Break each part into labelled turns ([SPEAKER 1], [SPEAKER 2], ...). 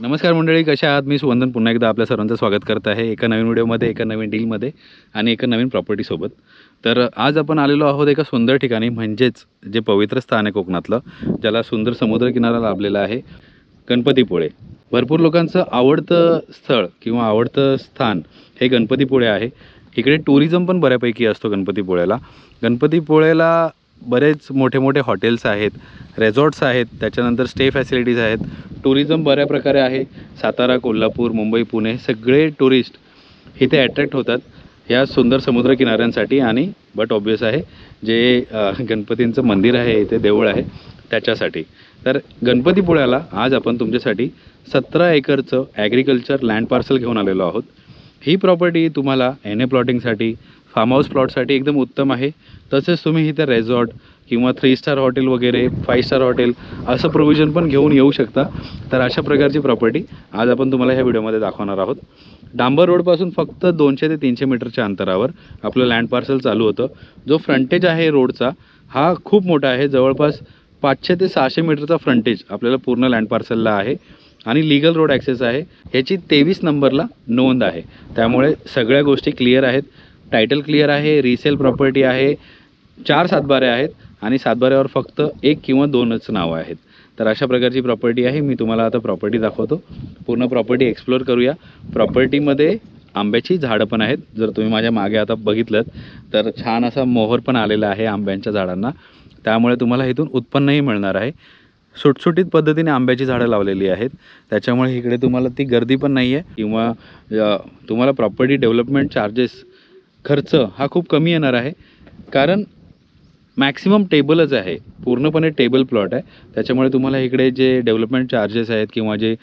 [SPEAKER 1] नमस्कार मंडळी, कशा आहात? मी सुवंदन पुन्हा एकदा आपल्या सर्वांचं स्वागत करत आहे एका नवीन व्हिडिओमध्ये, एका नवीन डीलमध्ये आणि एका नवीन प्रॉपर्टीसोबत. तर आज आपण आलेलो आहोत एका सुंदर ठिकाणी, म्हणजेच जे पवित्र स्थान आहे कोकणातलं, ज्याला सुंदर समुद्रकिनारा लाभलेला आहे, गणपतीपुळे. भरपूर लोकांचं आवडतं स्थळ किंवा आवडतं स्थान हे गणपतीपुळे आहे. इकडे टुरिझम पण बऱ्यापैकी असतो गणपतीपुळ्याला. गणपतीपुळेला बरेच मोठे मोठे हॉटेल्स आहेत, रेसॉर्ट्स आहेत, त्याच्यानंतर स्टे फॅसिलिटीज आहेत. टुरिझम बऱ्या प्रकारे आहे. सातारा, कोल्हापूर, मुंबई, पुणे सगळे टुरिस्ट इथे अट्रॅक्ट होतात ह्या सुंदर समुद्रकिनाऱ्यांसाठी आणि बट ऑब्वियस आहे जे गणपतींचं मंदिर आहे इथे, देऊळ आहे, त्याच्यासाठी. तर गणपतीपुळ्याला आज आपण तुमच्यासाठी 17 एकरचं ॲग्रिकल्चर लँड पार्सल घेऊन आलेलो आहोत. ही प्रॉपर्टी तुम्हाला एन ए प्लॉटिंगसाठी, फार्म हाऊस प्लॉटसाठी एकदम उत्तम आहे. तसेच तुम्ही इथे रेसॉर्ट किंवा 3 स्टार हॉटेल वगैरे 5 स्टार हॉटेल असं प्रोव्हिजन पण घेऊन येऊ शकता. तर अशा प्रकारची प्रॉपर्टी आज आपण तुम्हाला ह्या व्हिडिओमध्ये दाखवणार आहोत. डांबर रोडपासून फक्त 200 ते 300 मीटरच्या अंतरावर आपलं लँड पार्सल चालू होतं. जो फ्रंटेज आहे रोडचा हा खूप मोठा आहे. जवळपास 500 ते 600 मीटरचा फ्रंटेज आपल्याला पूर्ण लँड पार्सलला आहे आणि लीगल रोड ॲक्सेस आहे. ह्याची 23 नंबरला नोंद आहे, त्यामुळे सगळ्या गोष्टी क्लिअर आहेत. टायटल क्लिअर आहे, रिसेल प्रॉपर्टी आहे, 4 सातबारे आहेत आणि सातबाऱ्यावर फक्त 1 किंवा 2च नावं आहेत. तर अशा प्रकारची प्रॉपर्टी आहे. मी तुम्हाला आता प्रॉपर्टी दाखवतो. पूर्ण प्रॉपर्टी एक्सप्लोअर करूया. प्रॉपर्टीमध्ये आंब्याची झाडं पण आहेत. जर तुम्ही माझ्या मागे आता बघितलं तर छान असा मोहर पण आलेला आहे आंब्यांच्या झाडांना, त्यामुळे तुम्हाला इथून उत्पन्नही मिळणार आहे. सुटसुटीत पद्धतीने आंब्याची झाडं लावलेली आहेत, त्याच्यामुळे इकडे तुम्हाला ती गर्दी पण नाही आहे किंवा तुम्हाला प्रॉपर्टी डेव्हलपमेंट चार्जेस खर्च हा खूप कमी येणार आहे. कारण मॅक्सिमम टेबलच आहे, पूर्णपणे टेबल प्लॉट आहे. त्याच्यामुळे तुम्हाला इकडे जे डेव्हलपमेंट चार्जेस आहेत किंवा जे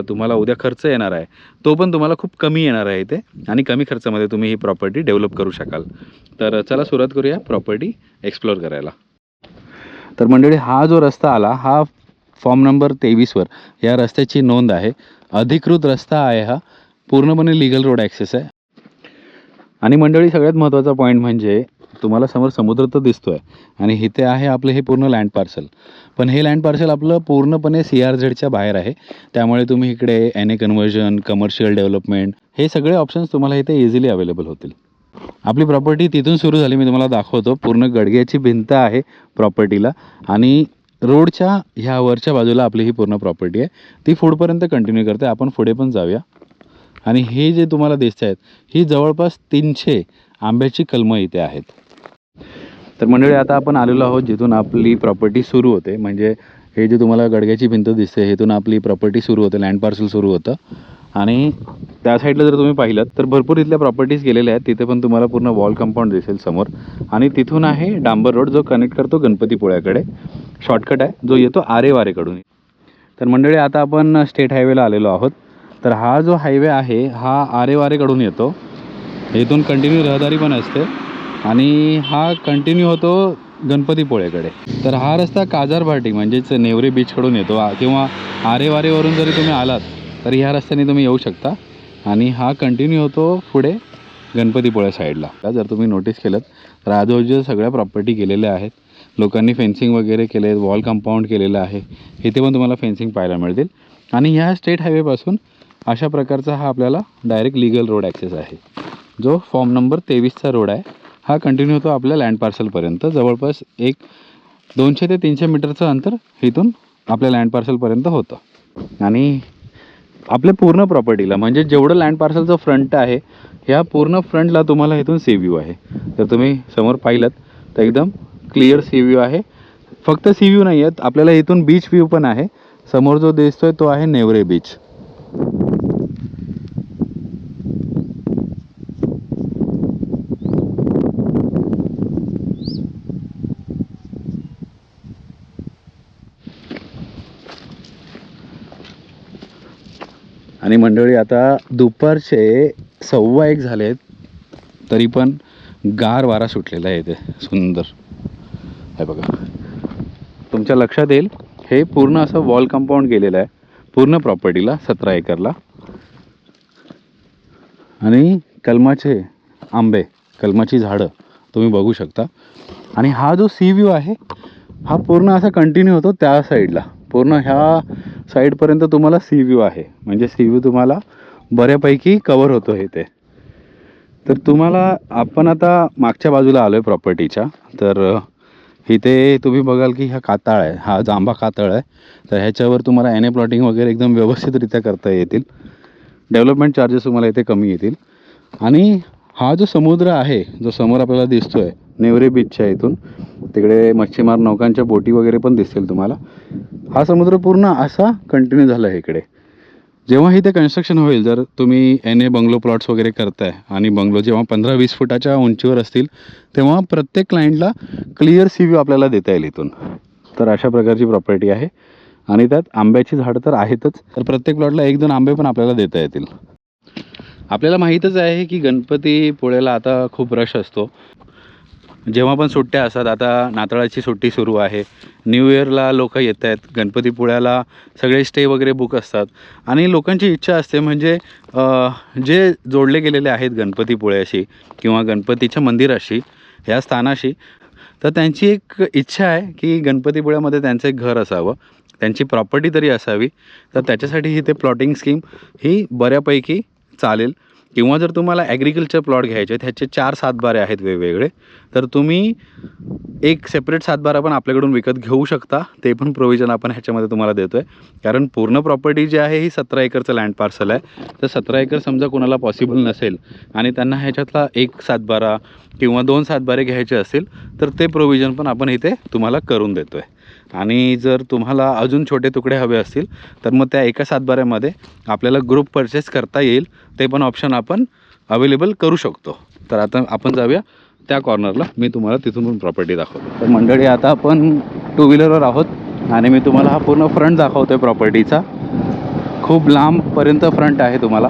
[SPEAKER 1] तुम्हाला उद्या खर्च येणार आहे तो पण तुम्हाला खूप कमी येणार आहे इथे आणि कमी खर्चामध्ये तुम्ही ही प्रॉपर्टी डेव्हलप करू शकाल. तर चला सुरुवात करूया प्रॉपर्टी एक्सप्लोअर करायला. तर मंडळी, हा जो रस्ता आला हा फॉर्म नंबर 23वर या रस्त्याची नोंद आहे. अधिकृत रस्ता आहे हा, पूर्णपणे लीगल रोड ॲक्सेस आहे. आणि मंडळी, सगळ्यात महत्त्वाचा पॉईंट म्हणजे तुम्हाला समोर समुद्र तर दिसतो आहे आणि इथे आहे आपलं हे पूर्ण लँड पार्सल. पण हे लँड पार्सल आपलं पूर्णपणे CRZच्या बाहेर आहे, त्यामुळे तुम्ही इकडे NA कन्व्हर्जन, कमर्शियल डेव्हलपमेंट हे सगळे ऑप्शन्स तुम्हाला इथे इझिली अवेलेबल होतील. आपली प्रॉपर्टी तिथून सुरू झाली, मी तुम्हाला दाखवतो. पूर्ण गडग्याची भिंत आहे प्रॉपर्टीला आणि रोडच्या ह्या वरच्या बाजूला आपली ही पूर्ण प्रॉपर्टी आहे. ती पुढपर्यंत कंटिन्यू करते. आपण पुढे पण जाऊया. आणि हे जे तुम्हाला दिसत आहेत ही जवळपास 300 आंब्याची कलमं इथे आहेत. तर मंडळी, आता आपण आलेलो आहोत जिथून आपली प्रॉपर्टी सुरू होते. म्हणजे हे जे तुम्हाला गडग्याची भिंत दिसते इथून आपली प्रॉपर्टी सुरू होते, लँड पार्सल सुरू होतं. आणि त्या साईडला जर तुम्ही पाहिलं तर भरपूर इथल्या प्रॉपर्टीज गेलेल्या आहेत. तिथे पण तुम्हाला पूर्ण वॉल कंपाऊंड दिसेल समोर. आणि तिथून आहे डांबर रोड जो कनेक्ट करतो गणपतीपुळ्याकडे. शॉर्टकट आहे जो येतो आरेवारेकडून. तर मंडळी, आता आपण स्टेट हायवेला आलेलो आहोत. तर हा जो हायवे आहे हा आरेवारेकडून येतो. इथून कंटिन्यू रहदारी पण असते आणि हा कंटिन्यू होतो गणपतीपुळेकडे. तर हा रस्ता काजारभाटी म्हणजेच नेवरे बीचकडून येतो किंवा आरेवारेवरून जरी तुम्ही आलात तर ह्या रस्त्याने तुम्ही येऊ शकता. आणि हा कंटिन्यू होतो पुढे गणपतीपुळे साईडला. जर तुम्ही नोटीस केलं तर आजूबाजूच्या सगळ्या प्रॉपर्टी केलेल्या आहेत. लोकांनी फेन्सिंग वगैरे केले, वॉल कंपाऊंड केलेलं आहे. इथे पण तुम्हाला फेन्सिंग पाहायला मिळतील. आणि ह्या स्टेट हायवेपासून अशा प्रकारचा हा आपल्याला डायरेक्ट लीगल रोड ॲक्सेस आहे, जो फॉर्म नंबर 23चा रोड आहे. हा कंटिन्यू होतो आपल्या लँड पार्सलपर्यंत. जवळपास 200 ते 300 मीटरचं अंतर इथून आपल्या लँड पार्सलपर्यंत होतं. आणि आपल्या पूर्ण प्रॉपर्टीला म्हणजे जेवढं लँड पार्सलचं फ्रंट आहे ह्या पूर्ण फ्रंटला तुम्हाला इथून सी व्ह्यू आहे. जर तुम्ही समोर पाहिलं तर एकदम क्लिअर सी व्ह्यू आहे. फक्त सी व्ह्यू नाही आहेत, आपल्याला इथून बीच व्ह्यू पण आहे. समोर जो दिसतोय तो आहे नेवरे बीच. आणि मंडळी, आता दुपारचे 1:15 झाले आहेत, तरी पण गार वारा सुटलेला आहे इथे सुंदर. हे बघा, तुमच्या लक्षात येईल हे पूर्ण असं वॉल कंपाऊंड केलेलं आहे पूर्ण प्रॉपर्टीला 17 एकरला. आणि कलमाचे आंबे, कलमाची झाडं तुम्ही बघू शकता. आणि हा जो सी व्ह्यू आहे हा पूर्ण असा कंटिन्यू होतो त्या साईडला. पूर्ण ह्या साईडपर्यंत तुम्हाला सी व्ह्यू आहे, म्हणजे सी व्ह्यू तुम्हाला बऱ्यापैकी कवर होतो इथे. तर तुम्हाला आपण आता मागच्या बाजूला आलो आहे प्रॉपर्टीच्या. तर इथे तुम्ही बघाल की हा कातळ आहे, हा जांभा कातळ आहे. तर ह्याच्यावर तुम्हाला एन ए प्लॉटिंग वगैरे एकदम व्यवस्थितरित्या करता येतील. डेव्हलपमेंट चार्जेस तुम्हाला इथे कमी येतील. आणि हा जो समुद्र आहे, जो समोर आपल्याला दिसतो आहे नेवरे बीचच्या इथून, तिकडे मच्छीमार नौकांच्या बोटी वगैरे पण दिसतील तुम्हाला. हा समुद्र पूर्ण असा कंटिन्यू झाला आहे इकडे. जेव्हा इथे कन्स्ट्रक्शन होईल, जर तुम्ही एन ए बंगलो प्लॉट्स वगैरे करताय आणि बंगलो जेव्हा 15-20 फुटाच्या उंचीवर असतील, तेव्हा प्रत्येक क्लायंटला क्लिअर सी व्ह्यू आपल्याला देता येईल इथून. तर अशा प्रकारची प्रॉपर्टी आहे. आणि त्यात आंब्याची झाडं तर आहेतच, तर प्रत्येक प्लॉटला 1-2 आंबे पण आपल्याला देता येतील. आपल्याला माहीतच आहे की गणपतीपुळेला आता खूप रश असतो. जेव्हा पण सुट्ट्या असतात, आता नाताळाची सुट्टी सुरू आहे, न्यू इयरला लोक येत आहेत, गणपतीपुळ्याला सगळे स्टे वगैरे बुक असतात. आणि लोकांची इच्छा असते, म्हणजे जे जोडले गेलेले आहेत गणपतीपुळ्याशी किंवा गणपतीच्या मंदिराशी, ह्या स्थानाशी, तर त्यांची एक इच्छा आहे की गणपतीपुळ्यामध्ये त्यांचं एक घर असावं, त्यांची प्रॉपर्टी तरी असावी. तर त्याच्यासाठी ही ते प्लॉटिंग स्कीम ही बऱ्यापैकी चालेल. किंवा जर तुम्हाला ॲग्रिकल्चर प्लॉट घ्यायचे आहेत, ह्याचे 4 सातबारे आहेत वेगवेगळे, तर तुम्ही एक सेपरेट सातबारा पण आपल्याकडून विकत घेऊ शकता. ते पण प्रोव्हिजन आपण ह्याच्यामध्ये तुम्हाला देतो आहे. कारण पूर्ण प्रॉपर्टी जी आहे ही 17 एकरचं लँड पार्सल आहे. तर 17 एकर समजा कोणाला पॉसिबल नसेल आणि त्यांना ह्याच्यातला 1 सातबारा किंवा 2 सातबारे घ्यायचे असतील, तर ते प्रोव्हिजन पण आपण इथे तुम्हाला करून देतो आहे. आणि जर तुम्हाला अजून छोटे तुकडे हवे असतील, तर मग त्या एका सातबाऱ्यामध्ये आपल्याला ग्रुप परचेस करता येईल. ते पण ऑप्शन आपण अवेलेबल करू शकतो. तर आता आपण जाऊया त्या कॉर्नरला, मी तुम्हाला तिथून पण प्रॉपर्टी दाखवतो. तर मंडळी, आता आपण 2 व्हीलरवर आहोत आणि मी तुम्हाला हा पूर्ण फ्रंट दाखवतो आहे प्रॉपर्टीचा. खूप लांबपर्यंत फ्रंट आहे तुम्हाला.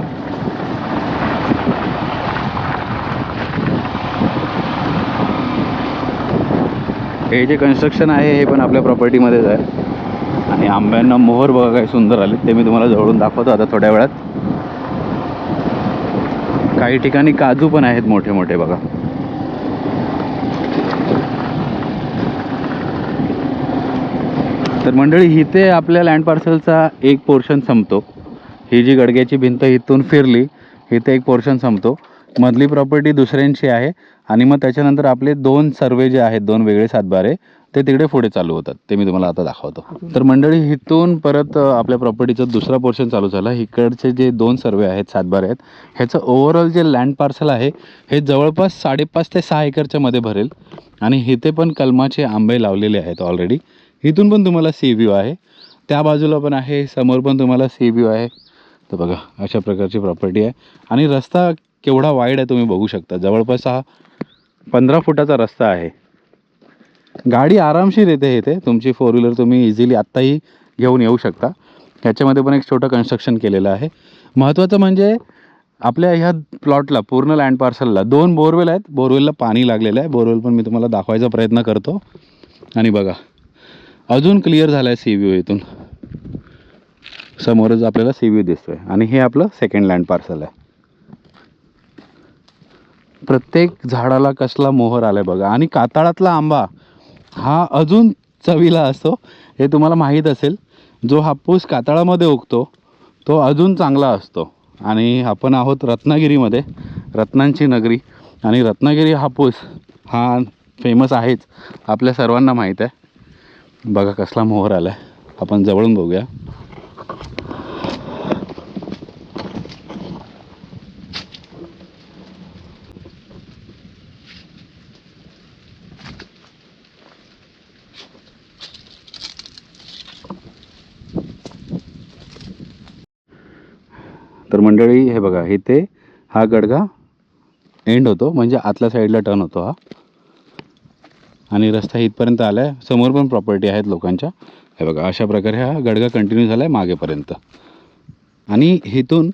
[SPEAKER 1] हे जे कन्स्ट्रक्शन आहे हे पण आपल्या प्रॉपर्टीमध्येच आहे. आणि आंब्यांना मोहर बघा काय सुंदर आले, ते मी तुम्हाला जवळून दाखवतो आता थोड्या वेळात. काही ठिकाणी काजू पण आहेत मोठे मोठे बघा. तर मंडळी, इथे आपल्या लँड पार्सलचा एक पोर्शन संपतो. ही जी गडग्याची भिंत इथून फिरली, इथे एक पोर्शन संपतो. मधली प्रॉपर्टी दुसऱ्यांची आहे. आणि मग त्याच्यानंतर आपले 2 सर्वे जे आहेत, 2 वेगळे सातबारे, ते तिकडे पुढे चालू होतात. ते मी तुम्हाला आता दाखवतो. तर मंडळी, इथून परत आपल्या प्रॉपर्टीचा दुसरा पोर्शन चालू झाला. इकडचे जे 2 सर्वे आहेत, सातबारे आहेत, ह्याचं ओव्हरऑल जे लँड पार्सल आहे हे जवळपास 5.5 ते 6 एकरच्या मध्ये भरेल. आणि इथे पण कलमाचे आंबे लावलेले आहेत ऑलरेडी. इथून पण तुम्हाला सी व्ह्यू आहे, त्या बाजूला पण आहे, समोर पण तुम्हाला सी व्ह्यू आहे. तर बघा, अशा प्रकारची प्रॉपर्टी आहे. आणि रस्ता केवढा वाईड आहे तुम्ही बघू शकता. जवळपास हा 15 फुटाचा रस्ता आहे. गाडी आरामशीर येते इथे. तुमची 4 व्हीलर तुम्ही इझिली आत्ताही घेऊन येऊ शकता. ह्याच्यामध्ये पण एक छोटं कन्स्ट्रक्शन केलेलं आहे. महत्त्वाचं म्हणजे आपल्या ह्या प्लॉटला, पूर्ण लँड पार्सलला 2 बोरवेल आहेत. बोरवेलला पाणी लागलेलं आहे. बोरवेल पण मी तुम्हाला दाखवायचा प्रयत्न करतो. आणि बघा, अजून क्लिअर झाला आहे सी व्ह्यू. इथून समोरच आपल्याला सी व्ह्यू दिसतो आहे. आणि हे आपलं सेकंड लँड पार्सल आहे. प्रत्येक झाडाला कसला मोहर आला आहे बघा. आणि कातळातला आंबा हा अजून चवीला असतो, हे तुम्हाला माहीत असेल. जो हापूस कातळामध्ये उगतो तो अजून चांगला असतो. आणि आपण आहोत रत्नागिरीमध्ये, रत्नांची नगरी. आणि रत्नागिरी हापूस हा फेमस आहेच, आपल्या सर्वांना माहीत आहे. बघा कसला मोहर आला आहे, आपण जवळून बघूया. तर मंडळी, हे बघा, इथे हा गडगा एंड होतो, म्हणजे आतल्या साईडला टर्न होतो हा. आणि रस्ता इथपर्यंत आला आहे. समोर पण प्रॉपर्टी आहेत लोकांच्या. हे बघा, अशा प्रकारे हा गडगा कंटिन्यू झाला आहे मागेपर्यंत. आणि इथून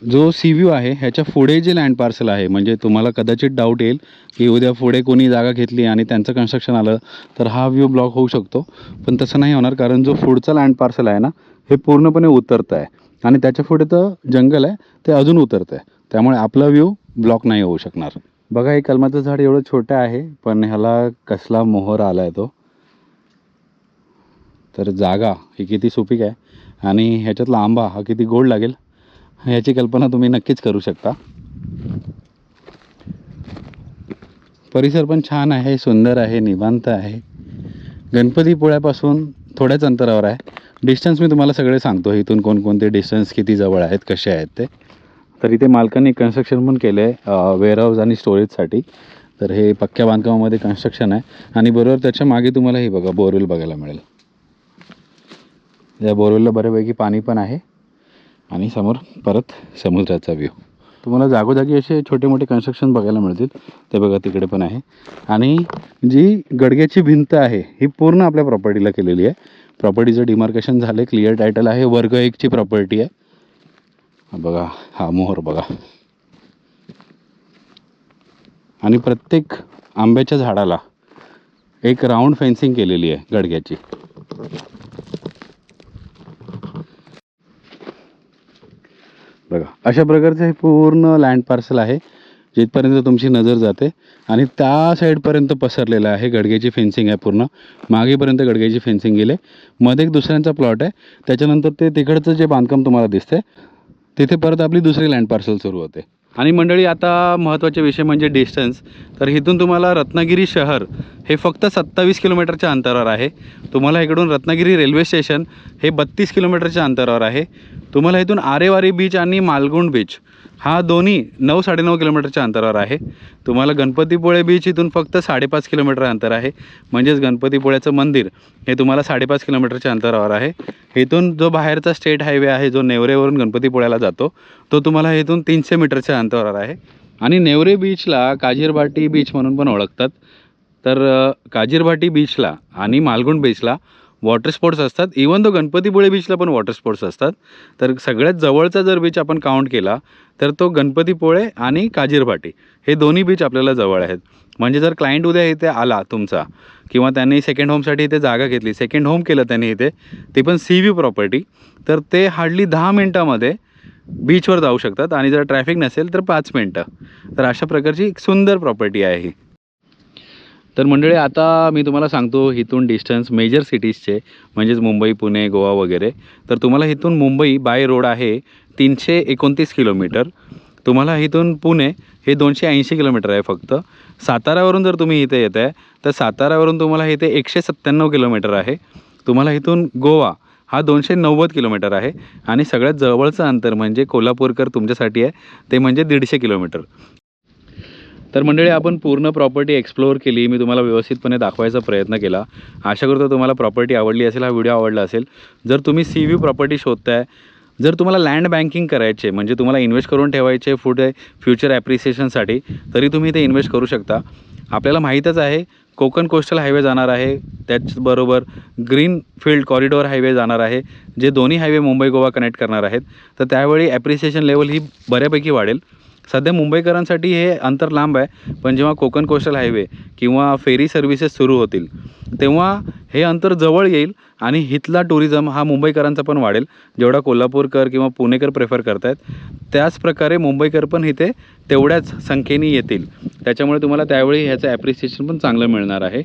[SPEAKER 1] जो सी व्ह्यू आहे ह्याच्या पुढे जे लँड पार्सल आहे, म्हणजे तुम्हाला कदाचित डाऊट येईल की उद्या पुढे कोणी जागा घेतली आणि त्यांचं कन्स्ट्रक्शन आलं तर हा व्ह्यू ब्लॉक होऊ शकतो. पण तसं नाही होणार, कारण जो पुढचा लँड पार्सल आहे ना, हे पूर्णपणे उतरतं आहे. आणि त्याच्या पुढे तर जंगल आहे, ते अजून उतरतं आहे. त्यामुळे आपला व्ह्यू ब्लॉक नाही होऊ शकणार. बघा, हे कलमाचं झाड एवढं छोटं आहे, पण ह्याला कसला मोहर आला आहे तो. तर जागा ही किती सुपीक आहे आणि ह्याच्यातला आंबा हा किती गोड लागेल ह्याची कल्पना तुम्ही नक्कीच करू शकता. परिसर पण छान आहे, सुंदर आहे, निवांत आहे. गणपतीपुळ्यापासून थोड्याच अंतरावर आहे. डिस्टन्स मी तुम्हाला सगळे सांगतो, इथून कोणकोणते डिस्टन्स किती जवळ आहेत, कसे आहेत ते. तर इथे मालकांनी कन्स्ट्रक्शन पण केलं आहे वेअरहाऊस आणि स्टोरेजसाठी. तर हे पक्क्या बांधकामामध्ये कन्स्ट्रक्शन आहे आणि बरोबर त्याच्या मागे तुम्हाला हे बघा बोरवेल बघायला मिळेल. या बोरवेलला बऱ्यापैकी पाणी पण आहे आणि समोर परत समुद्राचा व्ह्यू. तुम्हाला जागोजागी असे छोटे मोठे कन्स्ट्रक्शन बघायला मिळतील. ते बघा तिकडे पण आहे. आणि जी गडग्याची भिंत आहे ही पूर्ण आपल्या प्रॉपर्टीला केलेली आहे. प्रॉपर्टीचं डिमार्केशन झालं, क्लिअर टायटल आहे, वर्ग 1ची प्रॉपर्टी आहे. बघा हा मोहर बघा. आणि प्रत्येक आंब्याच्या झाडाला एक राऊंड फेन्सिंग केलेली आहे गडग्याची. बघा अशा प्रकारचं हे पूर्ण लँड पार्सल आहे, जिथपर्यंत तुमची नजर जाते. आणि त्या साईडपर्यंत पसरलेलं आहे गडग्याची फेन्सिंग आहे पूर्ण. मागेपर्यंत गडग्याची फेन्सिंग गेले. मध्ये एक दुसऱ्यांचा प्लॉट आहे. त्याच्यानंतर ते तिकडचं जे बांधकाम तुम्हाला दिसते तिथे परत आपली दुसरी लँड पार्सल सुरू होते. आणि मंडळी आता महत्त्वाचे विषय म्हणजे डिस्टन्स. तर इथून तुम्हाला रत्नागिरी शहर हे फक्त 27 किलोमीटरच्या अंतरावर आहे. तुम्हाला इकडून रत्नागिरी रेल्वे स्टेशन हे 32 किलोमीटरच्या अंतरावर आहे. तुम्हाला इथून आरेवारी बीच आणि मालगुंड बीच हा दोन्ही 9-9.5 किलोमीटरच्या अंतरावर आहे. तुम्हाला गणपतीपुळे बीच इथून फक्त 5.5 किलोमीटर अंतर आहे. म्हणजेच गणपतीपुळ्याचं मंदिर हे तुम्हाला 5.5 किलोमीटरच्या अंतरावर आहे. इथून जो बाहेरचा स्टेट हायवे आहे जो नेवरेवरून गणपतीपुळ्याला जातो तो तुम्हाला इथून 300 मीटरच्या अंतरावर आहे. आणि नेवरे बीचला काजीरभाटी बीच म्हणून पण ओळखतात. तर काजीरभाटी बीचला आणि मालगुंड बीचला वॉटर स्पोर्ट्स असतात. इवन तो गणपतीपुळे बीचला पण वॉटर स्पोर्ट्स असतात. तर सगळ्यात जवळचा जर बीच आपण काउंट केला तर तो गणपतीपुळे आणि काजीरभाटी हे दोन्ही बीच आपल्याला जवळ आहेत. म्हणजे जर क्लायंट उद्या इथे आला तुमचा किंवा त्यांनी सेकंड होमसाठी इथे जागा घेतली, सेकंड होम केलं त्यांनी इथे, ते पण सी व्ह्यू प्रॉपर्टी, तर ते हार्डली 10 मिनटामध्ये बीचवर जाऊ शकतात. आणि जर ट्रॅफिक नसेल तर 5 मिनटं. तर अशा प्रकारची एक सुंदर प्रॉपर्टी आहे ही. तर मंडळी आता मी तुम्हाला सांगतो इथून डिस्टन्स मेजर सिटीजचे, म्हणजेच मुंबई, पुणे, गोवा वगैरे. तर तुम्हाला इथून मुंबई बाय रोड आहे 329 किलोमीटर. तुम्हाला इथून पुणे हे 280 किलोमीटर आहे फक्त. साताऱ्यावरून जर तुम्ही इथे येत आहे तर साताऱ्यावरून तुम्हाला इथे 197 किलोमीटर आहे. तुम्हाला इथून गोवा हा 290 किलोमीटर आहे. आणि सगळ्यात जवळचं अंतर म्हणजे कोल्हापूरकर तुमच्यासाठी आहे, ते म्हणजे 150 किलोमीटर. तर मंडळी आपण पूर्ण प्रॉपर्टी एक्सप्लोअर केली. मी तुम्हाला व्यवस्थितपणे दाखवायचा प्रयत्न केला. आशा करतो तुम्हाला प्रॉपर्टी आवडली असेल, हा व्हिडिओ आवडला असेल. जर तुम्ही सी व्ह्यू प्रॉपर्टी शोधताय, जर तुम्हाला लँड बँकिंग करायचे म्हणजे तुम्हाला इन्व्हेस्ट करून ठेवायचे फ्युचर ॲप्रिसिएशनसाठी, तरी तुम्ही इथे इन्व्हेस्ट करू शकता. आपल्याला माहीतच आहे कोकण कोस्टल हायवे जाणार आहे, त्याचबरोबर ग्रीन फील्ड कॉरिडॉर हायवे जाणार आहे, जे दोन्ही हायवे मुंबई गोवा कनेक्ट करणार आहेत. तर त्यावेळी ॲप्रिसिएशन लेवल ही बऱ्यापैकी वाढेल. सध्या मुंबईकरांसाठी हे अंतर लांब आहे, पण जेव्हा कोकण कोस्टल हायवे किंवा फेरी सर्व्हिसेस सुरू होतील तेव्हा हे अंतर जवळ येईल आणि इथला टुरिझम हा मुंबईकरांचा पण वाढेल. जेवढा कोल्हापूरकर किंवा पुणेकर प्रेफर करत आहेत त्याच प्रकारे मुंबईकर पण इथे तेवढ्याच संख्येने येतील. त्याच्यामुळे तुम्हाला त्यावेळी ह्याचं ॲप्रिसिएशन पण चांगलं मिळणार आहे.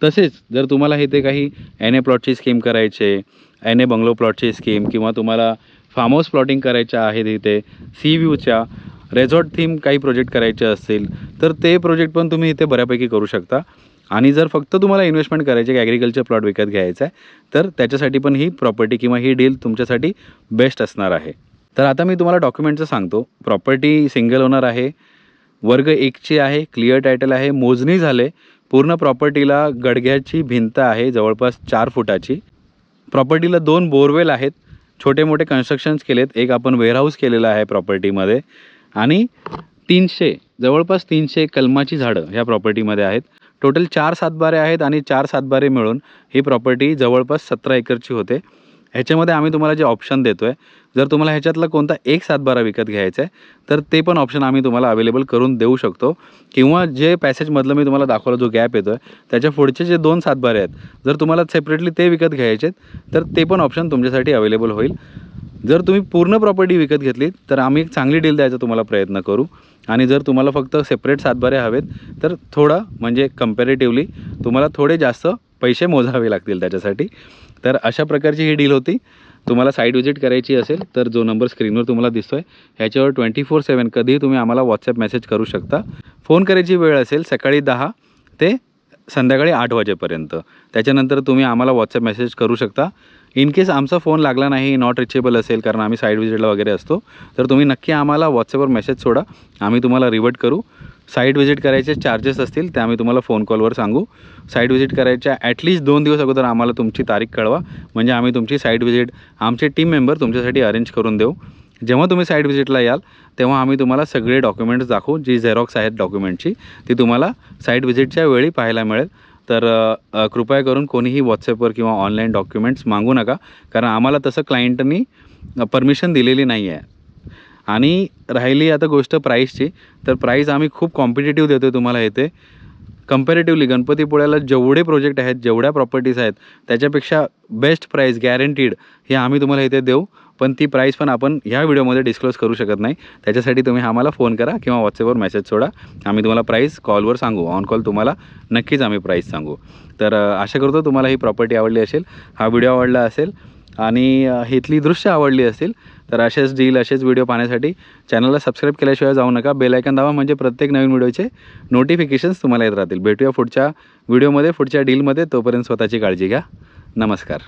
[SPEAKER 1] तसेच जर तुम्हाला इथे काही NA प्लॉटची स्कीम करायचे, NA बंगलो प्लॉटची स्कीम, किंवा तुम्हाला फार्म हाऊस प्लॉटिंग करायच्या आहेत, इथे सी व्ह्यूच्या रेझॉर्ट थीम काही प्रोजेक्ट करायचे असतील तर ते प्रोजेक्ट पण तुम्ही इथे बऱ्यापैकी करू शकता. आणि जर फक्त तुम्हाला इन्व्हेस्टमेंट करायचे की ॲग्रिकल्चर प्लॉट विकत घ्यायचा आहे तर त्याच्यासाठी पण ही प्रॉपर्टी किंवा ही डील तुमच्यासाठी बेस्ट असणार आहे. तर आता मी तुम्हाला डॉक्युमेंटचं सांगतो. प्रॉपर्टी सिंगल ओनर आहे, वर्ग 1ची आहे, क्लिअर टायटल आहे, मोजणी झाले. पूर्ण प्रॉपर्टीला गडग्याची भिंत आहे जवळपास 4 फुटाची. प्रॉपर्टीला 2 बोरवेल आहेत, छोटे मोठे कन्स्ट्रक्शन्स केलेत, एक आपण वेअरहाऊस केलेला आहे प्रॉपर्टीमध्ये. आणि 300 जवळपास 300 कलमाची झाडं ह्या प्रॉपर्टीमध्ये आहेत. टोटल 4 सातबारे आहेत आणि 4 सातबारे मिळून ही प्रॉपर्टी जवळपास 17 एकरची होते. ह्याच्यामध्ये आम्ही तुम्हाला जे ऑप्शन देतो आहे, जर तुम्हाला ह्याच्यातला कोणता एक सातबारा विकत घ्यायचा आहे तर ते पण ऑप्शन आम्ही तुम्हाला अवेलेबल करून देऊ शकतो. किंवा जे पॅसेजमधलं मी तुम्हाला दाखवलं जो गॅप येतो आहे त्याच्या पुढचे जे 2 सातबारे आहेत, जर तुम्हाला सेपरेटली ते विकत घ्यायचे तर ते पण ऑप्शन तुमच्यासाठी अवेलेबल होईल. जर तुम्ही पूर्ण प्रॉपर्टी विकत घेतली तर आम्ही एक चांगली डील द्यायचा तुम्हाला प्रयत्न करू. आणि जर तुम्हाला फक्त सेपरेट सातबारे हवेत तर थोडं म्हणजे कम्पॅरेटिव्हली तुम्हाला थोडे जास्त पैसे मोजावे लागतील त्याच्यासाठी. तर अशा प्रकारची ही डील होती. तुम्हाला साईट व्हिजिट करायची असेल तर जो नंबर स्क्रीनवर तुम्हाला दिसतो आहे ह्याच्यावर 24/7 कधीही तुम्ही आम्हाला व्हॉट्सॲप मेसेज करू शकता. फोन करायची वेळ असेल सकाळी 10 ते संध्याकाळी 8 वाजेपर्यंत. त्याच्यानंतर तुम्ही आम्हाला व्हॉट्सॲप मेसेज करू शकता. इन केस आमचा फोन लागला नाही, नॉट रिचेबल असेल कारण आम्ही साईट व्हिजिटला वगैरे असतो, तर तुम्ही नक्की आम्हाला व्हॉट्सॲपवर मेसेज सोडा. आम्ही तुम्हाला रिव्हर्ट करू. साईट व्हिजिट करायचे चार्जेस असतील ते आम्ही तुम्हाला फोन कॉलवर सांगू. साईट व्हिजिट करायच्या ॲटलीस्ट 2 दिवस अगोदर आम्हाला तुमची तारीख कळवा, म्हणजे आम्ही तुमची साईट व्हिजिट आमचे टीम मेंबर तुमच्यासाठी अरेंज करून देऊ. जेव्हा तुम्ही साईट व्हिजिटला याल तेव्हा आम्ही तुम्हाला सगळे डॉक्युमेंट्स दाखवू. जी झेरॉक्स आहेत डॉक्युमेंटची ती तुम्हाला साईट व्हिजिटच्या वेळी पाहायला मिळेल. तर कृपया करून कोणीही व्हॉट्सॲपवर किंवा ऑनलाईन डॉक्युमेंट्स मागू नका, कारण आम्हाला तसं क्लायंटनी परमिशन दिलेली नाही आहे. आणि राहिली आता गोष्ट प्राईसची, तर प्राईस आम्ही खूप कॉम्पिटिटिव्ह देतो तुम्हाला इथे. कंपॅरेटिव्हली गणपतीपुळ्याला जेवढे प्रोजेक्ट आहेत, जेवढ्या प्रॉपर्टीज आहेत, त्याच्यापेक्षा बेस्ट प्राईस गॅरंटीड हे आम्ही तुम्हाला इथे देऊ. पण ती प्राईस पण आपण ह्या व्हिडिओमध्ये डिस्क्लोज करू शकत नाही. त्याच्यासाठी तुम्ही आम्हाला फोन करा किंवा व्हॉट्सॲपवर मेसेज सोडा. आम्ही तुम्हाला प्राईस कॉलवर सांगू. ऑन कॉल तुम्हाला नक्कीच आम्ही प्राईस सांगू. तर आशा करतो तुम्हाला ही प्रॉपर्टी आवडली असेल, हा व्हिडिओ आवडला असेल आणि इथली दृश्य आवडली असतील. तर असेच डील, असेच व्हिडिओ पाहण्यासाठी चॅनलला सबस्क्राईब केल्याशिवाय जाऊ नका. बेल आयकॉन दाबा, म्हणजे प्रत्येक नवीन व्हिडिओचे नोटिफिकेशन्स तुम्हाला येत राहतील. भेटूया पुढच्या व्हिडिओमध्ये, पुढच्या डीलमध्ये. तोपर्यंत स्वतःची काळजी घ्या. नमस्कार.